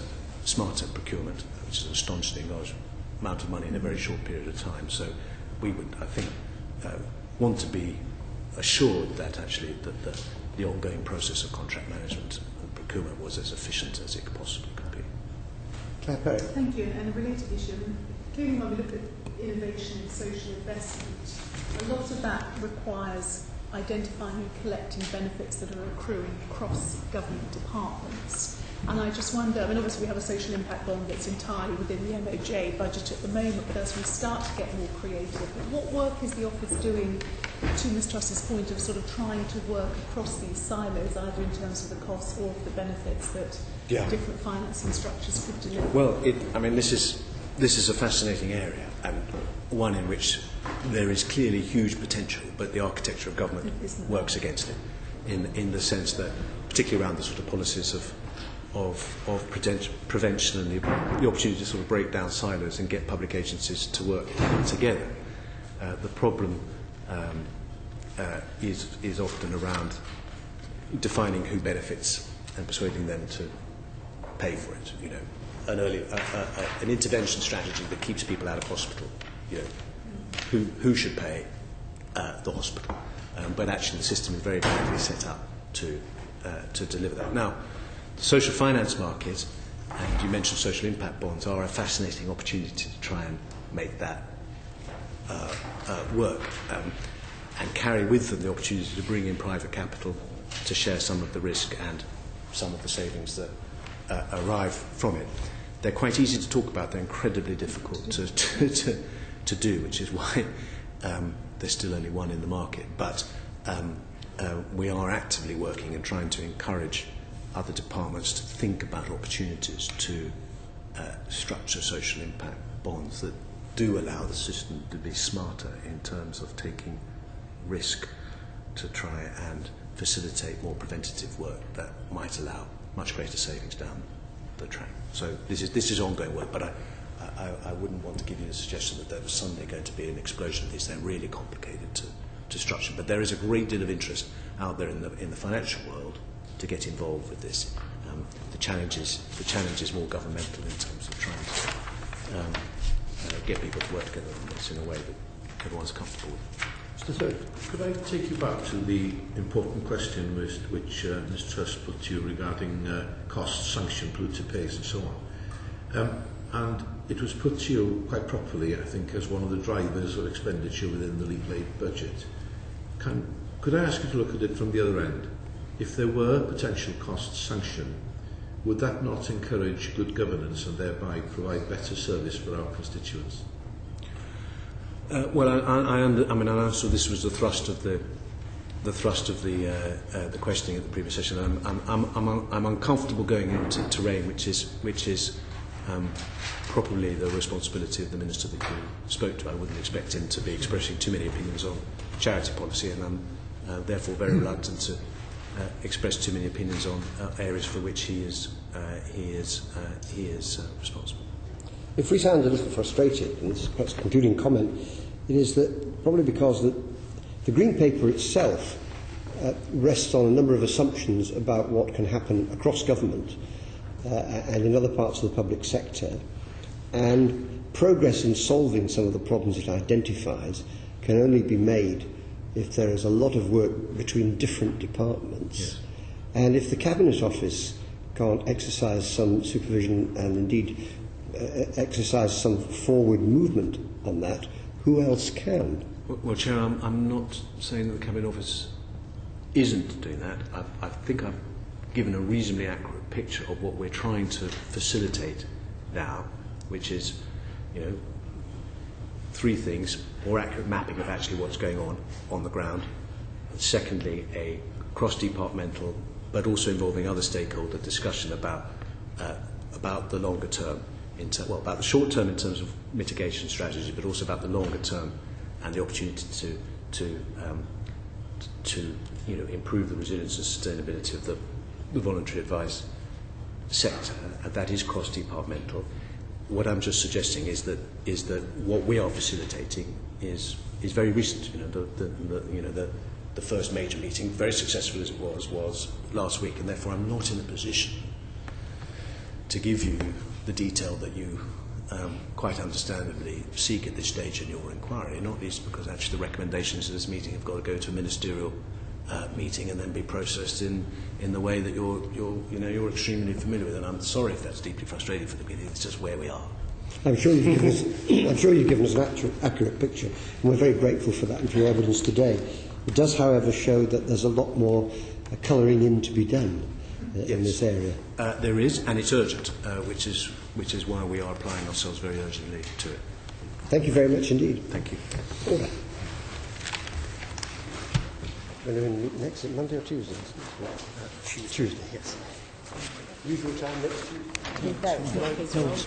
procurement, which is an astonishingly large amount of money in a very short period of time. So we would, I think, want to be assured that actually that the ongoing process of contract management and procurement was as efficient as it possibly could be. Claire Perry. Thank you. And a related issue. Clearly, when we look at innovation and social investment, a lot of that requires identifying and collecting benefits that are accruing across government departments. And I just wonder, obviously we have a social impact bond that's entirely within the MOJ budget at the moment, but as we start to get more creative, what work is the office doing, to Ms Truss's point, of sort of trying to work across these silos, either in terms of the costs or of the benefits that different financing structures could deliver? Well, this is a fascinating area, and one in which there is clearly huge potential, but the architecture of government works against it, in the sense that, particularly around the sort of policies of prevention and the opportunity to sort of break down silos and get public agencies to work together. The problem is often around defining who benefits and persuading them to pay for it. An intervention strategy that keeps people out of hospital. Who should pay the hospital? But actually, the system is very badly set up to deliver that. Now, the social finance market, and you mentioned social impact bonds, are a fascinating opportunity to try and make that work, and carry with them the opportunity to bring in private capital to share some of the risk and some of the savings that arrive from it. They're quite easy to talk about, they're incredibly difficult to do, which is why there's still only one in the market. But we are actively working and trying to encourage other departments to think about opportunities to structure social impact bonds that do allow the system to be smarter in terms of taking risk to try and facilitate more preventative work that might allow much greater savings down the track. So this is ongoing work, but I wouldn't want to give you the suggestion that there was suddenly going to be an explosion of these. They're really complicated to structure, but there is a great deal of interest out there in the financial world to get involved with this. The challenge is more governmental in terms of trying to get people to work together on this in a way that everyone's comfortable with. Mr. Hurd, could I take you back to the important question which Ms Truss put to you regarding costs, sanction, polluter pays and so on? And it was put to you quite properly, I think, as one of the drivers of expenditure within the legal aid budget. Could I ask you to look at it from the other end? If there were potential costs sanctioned, would that not encourage good governance and thereby provide better service for our constituents? Well, I understood this was the thrust of the questioning at the previous session. I'm uncomfortable going into terrain which is probably the responsibility of the minister that you spoke to. I wouldn't expect him to be expressing too many opinions on charity policy, and I'm therefore very reluctant to express too many opinions on areas for which he is responsible. If we sound a little frustrated, and this is perhaps a concluding comment, it is that probably because the Green Paper itself rests on a number of assumptions about what can happen across government and in other parts of the public sector, and progress in solving some of the problems it identifies can only be made if there is a lot of work between different departments. Yes. And if the Cabinet Office can't exercise some supervision and indeed exercise some forward movement on that, who else can? Well, Chair, I'm not saying that the Cabinet Office isn't doing that. I think I've given a reasonably accurate picture of what we're trying to facilitate now, which is, three things: more accurate mapping of actually what's going on the ground. Secondly, a cross-departmental, but also involving other stakeholder discussion about the longer term, about the short term in terms of mitigation strategy, but also about the longer term and the opportunity to improve the resilience and sustainability of the voluntary advice sector. That is cross-departmental. What I'm just suggesting is that what we are facilitating is very recent. The first major meeting, very successful as it was last week, and therefore I'm not in a position to give you the detail that you quite understandably seek at this stage in your inquiry, not least because actually the recommendations of this meeting have got to go to a ministerial meeting and then be processed in the way that you're extremely familiar with. And I'm sorry if that's deeply frustrating for the meeting. It's just where we are. I'm sure you've given us an accurate picture, and we're very grateful for that and for your evidence today. It does, however, show that there's a lot more colouring in to be done in this area. There is, and it's urgent, which is why we are applying ourselves very urgently to it. Thank you very much indeed. Thank you. Order. When are we meet next? Monday or Tuesday? Tuesday, yes. Usual time next Tuesday.